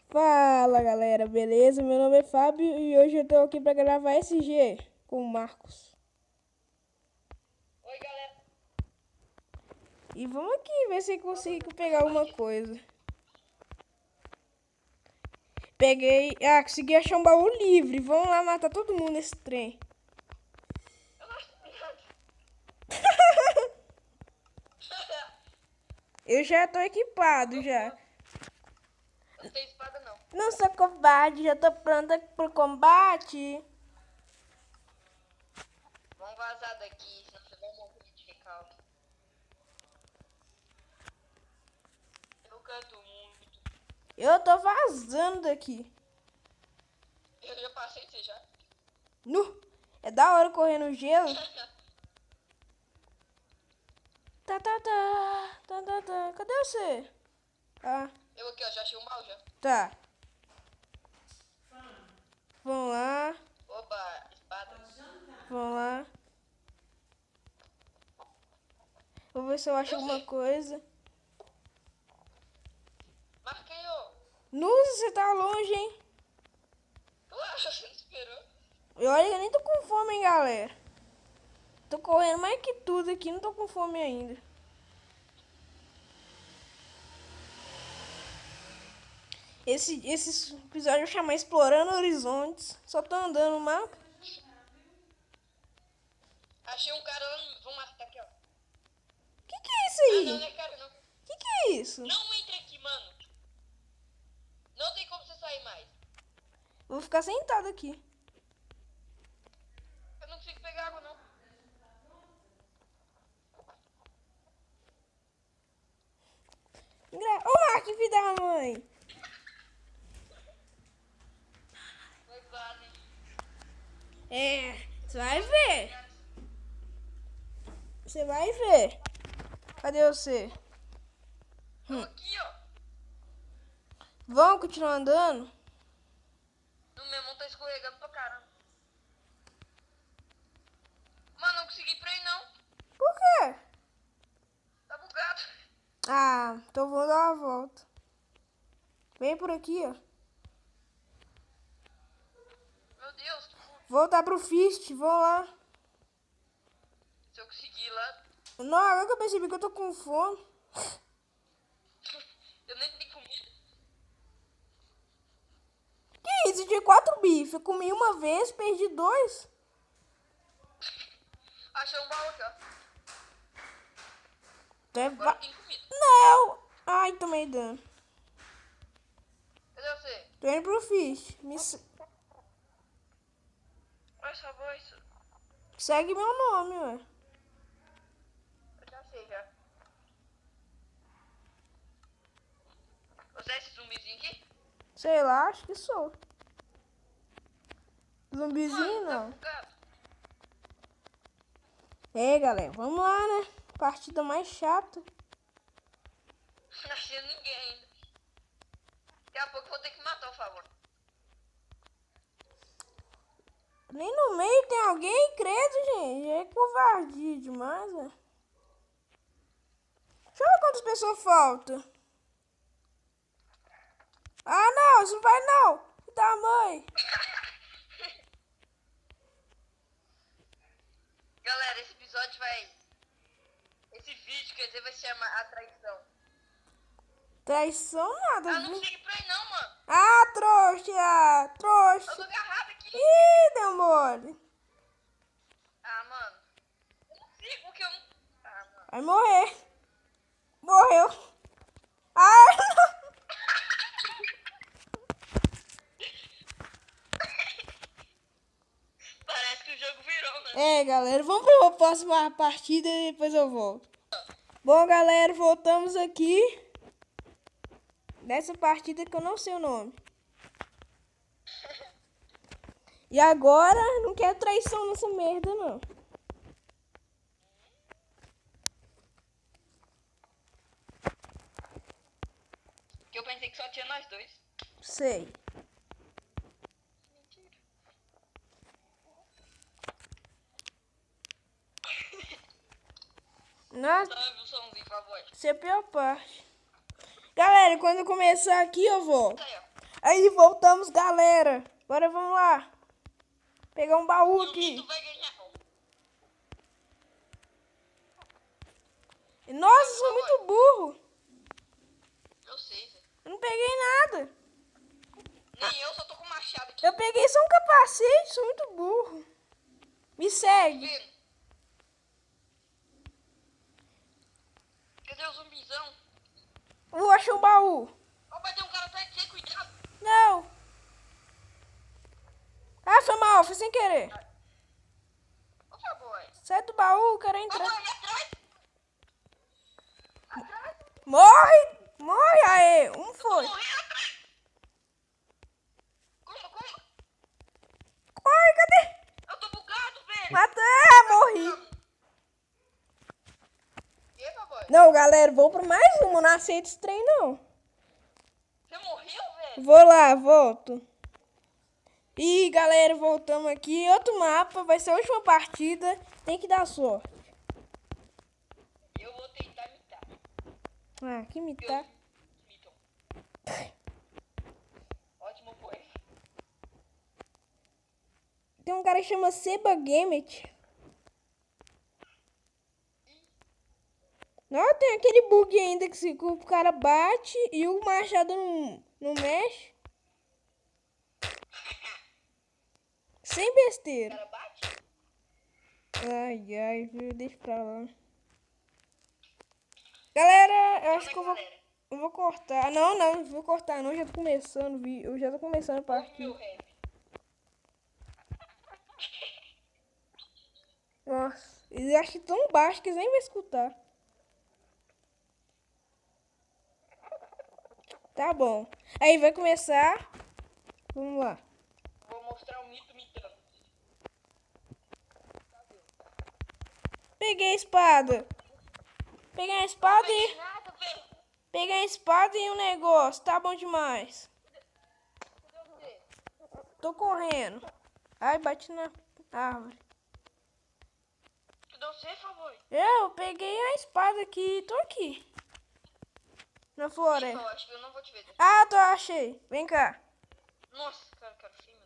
Fala galera, beleza? Meu nome é Fábio e hoje eu tô aqui pra gravar SG com o Marcos. Oi, galera. E vamos aqui ver se consigo pegar alguma coisa. Peguei. Ah, consegui achar um baú livre. Vamos lá matar todo mundo nesse trem. Eu não acho nada. Eu já tô equipado já. Eu não tenho espada, não. Não sou covarde, já tô pronta pro combate. Vamos vazar daqui, senão você vai morrer de recalque. Eu canto muito. Eu tô vazando daqui. Eu já passei, você já? Nu! É da hora correr no gelo. Tá, tá, tá. Tá, tá, tá. Cadê você? Ah, Eu aqui, ó, já achei um mal já. tá. Vamos lá. Oba, espada. Vamos lá. Vou ver se eu acho Eu alguma sei. coisa. Marquei, ó. Nossa, você tá longe, hein? Ué, você não esperou? E olha, eu nem tô com fome, hein, galera. Tô correndo mais que tudo aqui, não tô com fome ainda. Esse episódio eu vou chamar Explorando Horizontes. Só tô andando no mapa. Achei um cara lá no... Vamos matar aqui, ó. Que é isso Ah, não, não aí? é cara, não. Que é isso? Não entre aqui, mano. Não tem como você sair mais. Vou ficar sentado aqui. Eu não consigo pegar água, não. Ô, Mark, filho da mãe. Foi quase. É, você vai ver. Você vai ver. Cadê você? Eu aqui, ó. Vamos continuar andando? No meu mão tá escorregando pra caramba. Mano, não consegui ir pra aí, não. Por quê? Tá bugado. Ah, então vou dar uma volta. Vem por aqui, ó. Meu Deus, que puto. Voltar pro Fist, vou lá. Se eu conseguir ir lá, Não, agora que eu percebi que eu tô com fome. eu nem tenho comida. Que isso? Eu tinha 4 bifes. Eu comi uma vez, perdi 2. Achei um baú aqui, ó. Agora Até tem comida. Não! Ai, tomei dano. Cadê você? Tô indo pro Fist. Olha essa voz. Segue meu nome, ué. Eu já sei, já. Você é esse zumbizinho aqui? Sei lá, acho que sou. Zumbizinho, Mano, tá não. bugado. É, galera, vamos lá, né? Partida mais chata. Não achei ninguém ainda. Daqui a pouco eu vou ter que matar, por favor. Nem no meio tem alguém, credo, gente. É covardia demais, né? Deixa eu ver quantas pessoas faltam. Ah, não, isso não vai não. Que tamanho. Galera, esse episódio vai... Esse vídeo, quer dizer, vai se chamar A Traição. Traição nada, Ah, não viu? consigo ir pra aí não, mano. Ah, trouxa, Eu trouxa. tô agarrado aqui. Ih, deu mole. Ah, mano. Eu não consigo, porque eu não... Ah, mano. Vai morrer. Morreu. Ai, Parece que o jogo virou, né? É, galera, vamos para a próxima partida e depois eu volto. Bom, galera, voltamos aqui. Nessa partida que eu não sei o nome. E agora, não quero traição nessa merda, não. Porque eu pensei que só tinha nós dois. Sei. Mentira. Nossa, Sabe o somzinho com a voz. isso é a pior parte. Galera, quando começar aqui eu volto. Aí, ó. Aí, voltamos, galera. Agora vamos lá. Pegar um baú aqui. Tu vai ganhar. Nossa, sou muito burro. Eu sei, velho. Eu não peguei nada. Nem eu, só tô com machado aqui. Eu peguei só um capacete, sou muito burro. Me segue. Vendo? Cadê o zumbizão? Eu achei um baú. Ó, vai ter um cara atrás de você, cuidado. Não. Ah, foi mal, foi sem querer. Ô, Faboy. Sai do baú, eu quero Faboy, entrar. ali atrás. Atrás. Morre! Morre, aê! Um foi. Morreu atrás. Como? Corre, cadê? Eu tô bugado, velho. Matei, morri. E aí, Faboy? Não, galera, vou pra mais uma, não aceito esse trem, não. Você morreu, velho? Vou lá, volto. Ih, galera, voltamos aqui. Outro mapa, vai ser a última partida. Tem que dar sorte. Eu vou tentar imitar. Ah, que imitar. Imitam. Ótimo poema. Tem um cara que chama Seba Gamet. Não, tem aquele bug ainda que se o cara bate e o machado não mexe. Sem O besteira. cara bate? Ai, viu? Deixa pra lá. Galera, eu acho que eu vou cortar. Não vou cortar não, já tô começando, eu já tô começando a Meu partida. rap. Nossa, eu acho tão baixo que eles nem vão escutar. Tá bom. Aí vai começar. Vamos lá. Vou mostrar o mito mitando. Peguei a espada. Peguei a espada e... Nada, velho. Peguei a espada e um negócio. Tá bom demais. Cadê você? Tô correndo. Ai, bati na árvore. Cadê você, Faboy? Eu peguei a espada aqui. Tô aqui. Na Eu floresta. acho que eu não vou te ver. Ah, achei. Vem cá. Nossa, cara, filma.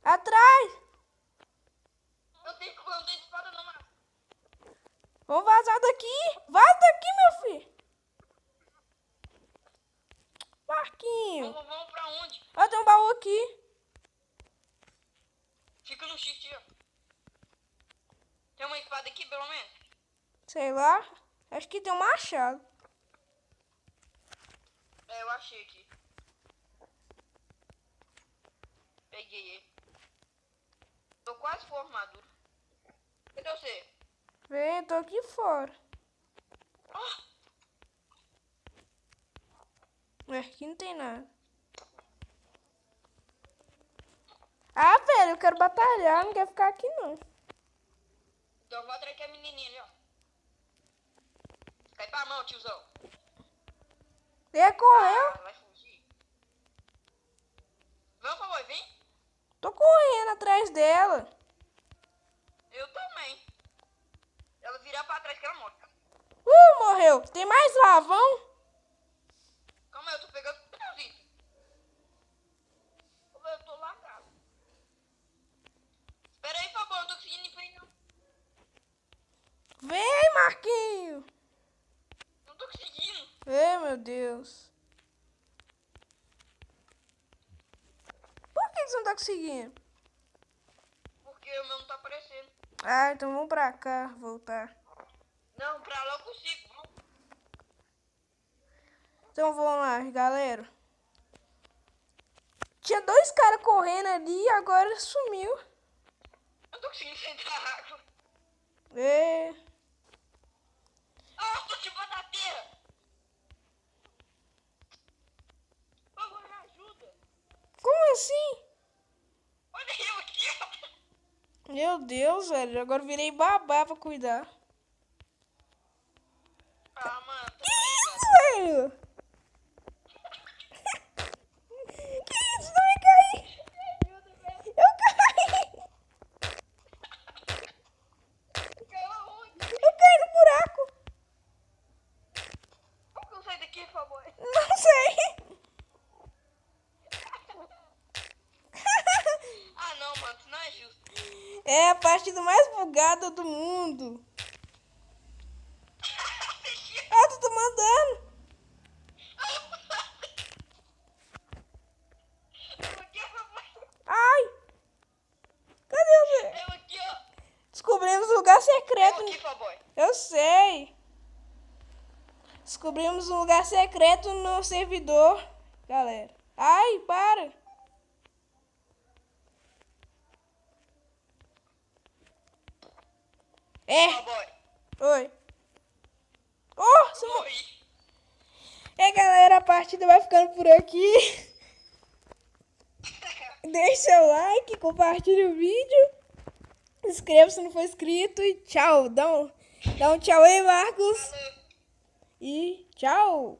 Atrás. Eu tenho espada não, mano. Vamos vazar daqui. Vaza daqui, meu filho. Marquinho. Vamos pra onde? Ó, tem um baú aqui. Fica no shift, ó. Tem uma espada aqui, pelo menos? Sei lá. Acho que tem um machado. É, eu achei aqui. Peguei ele. Tô quase com armadura. Cadê você? Vem, eu tô aqui fora. Aqui não tem nada. Ah, velho, eu quero batalhar. Não quero ficar aqui, não. Então eu vou atrás que a menininha ali, ó. Cai pra mão, tiozão. Ele correu. Vai fugir. Vamos, Faboy, vem. Tô correndo atrás dela. Eu também. Ela virar pra trás que ela morre. Morreu. Tem mais lá, vão? Calma aí, eu tô pegando o pneuzinho. Eu tô lagado. Espera aí, Faboy, eu não tô conseguindo ir pra aí, não. Vem, Marquinho. Não tô conseguindo. Ei, meu Deus. Por que você não tá conseguindo? Porque o meu não tá aparecendo. Ah, então vamos pra cá, voltar. Não, pra lá eu consigo. Vamos. Então vamos lá, galera. Tinha dois caras correndo ali e agora sumiu. Eu não tô conseguindo sentar água. É. Ah, eu tô debaixo da terra. Por favor, me ajuda. Como assim? Olha eu aqui, ó. Meu Deus, velho. Agora eu virei babá pra cuidar. Ah, mano, tá Que isso, velho? Que isso? Também caí. ajuda, velho. Eu caí. Caiu aonde? Eu caí no buraco. Como que eu saio daqui, por favor? Não sei. É a partida mais bugada do mundo. Ah, tu tá mandando. Ai. Cadê você? Eu aqui, ó. Descobrimos um lugar Eu secreto. aqui, Fallboy. Eu sei. Descobrimos um lugar secreto no servidor, galera. Ai, para. É. Fallboy. Oi. Oh, você... Morri. É, galera, a partida vai ficando por aqui. Deixe seu like, compartilhe o vídeo. Inscreva-se se não for inscrito e tchau. Dá um tchau aí, Marcos. Falou. E tchau.